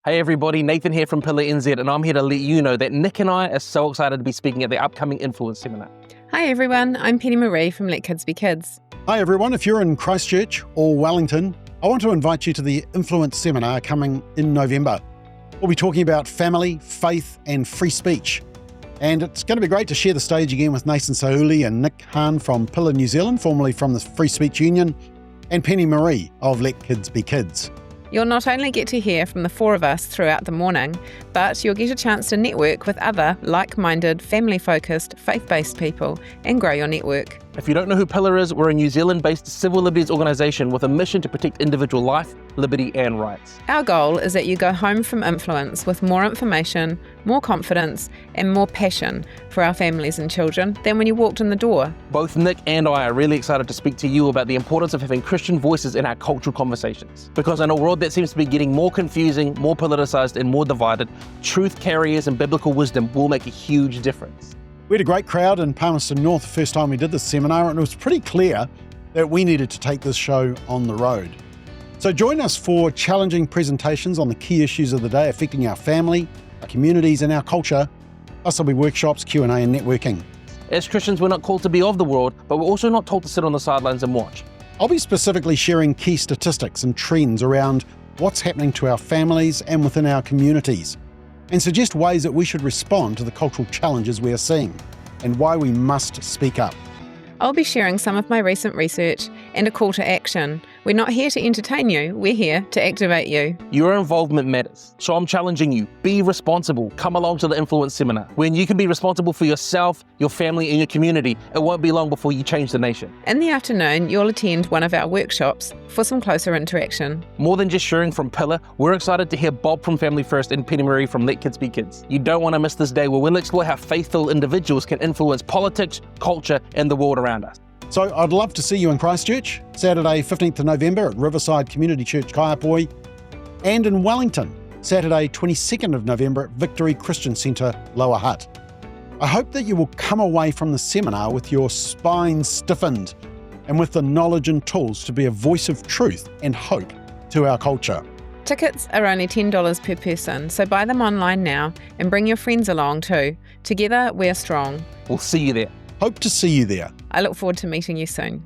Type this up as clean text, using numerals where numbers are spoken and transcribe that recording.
Hey everybody, Nathan here from Pillar NZ, and I'm here to let you know that Nick and I are so excited to be speaking at the upcoming Influence Seminar. Hi everyone, I'm Penny Marie from Let Kids Be Kids. Hi everyone, if you're in Christchurch or Wellington, I want to invite you to the Influence Seminar coming in November. We'll be talking about family, faith and free speech. And it's going to be great to share the stage again with Nathan Seiuli and Nick Hanne from Pillar New Zealand, formerly from the Free Speech Union, and Penny Marie of Let Kids Be Kids. You'll not only get to hear from the four of us throughout the morning, but you'll get a chance to network with other like-minded, family-focused, faith-based people and grow your network. If you don't know who Pillar is, we're a New Zealand-based civil liberties organisation with a mission to protect individual life, liberty and rights. Our goal is that you go home from Influence with more information, more confidence and more passion for our families and children than when you walked in the door. Both Nick and I are really excited to speak to you about the importance of having Christian voices in our cultural conversations. Because in a world that seems to be getting more confusing, more politicised and more divided, truth carriers and biblical wisdom will make a huge difference. We had a great crowd in Palmerston North the first time we did this seminar, and it was pretty clear that we needed to take this show on the road. So join us for challenging presentations on the key issues of the day affecting our family, our communities and our culture. Plus there'll be workshops, Q&A and networking. As Christians, we're not called to be of the world, but we're also not told to sit on the sidelines and watch. I'll be specifically sharing key statistics and trends around what's happening to our families and within our communities, and suggest ways that we should respond to the cultural challenges we are seeing, and why we must speak up. I'll be sharing some of my recent research and a call to action. We're not here to entertain you, we're here to activate you. Your involvement matters, so I'm challenging you. Be responsible. Come along to the Influence Seminar. When you can be responsible for yourself, your family and your community, it won't be long before you change the nation. In the afternoon, you'll attend one of our workshops for some closer interaction. More than just sharing from Pillar, we're excited to hear Bob from Family First and Penny Marie from Let Kids Be Kids. You don't want to miss this day where we'll explore how faithful individuals can influence politics, culture and the world around us. So I'd love to see you in Christchurch, Saturday 15th of November at Riverside Community Church Kaiapoi, and in Wellington, Saturday 22nd of November at Victory Christian Centre, Lower Hutt. I hope that you will come away from the seminar with your spine stiffened and with the knowledge and tools to be a voice of truth and hope to our culture. Tickets are only $10 per person, so buy them online now and bring your friends along too. Together, we're strong. We'll see you there. Hope to see you there. I look forward to meeting you soon.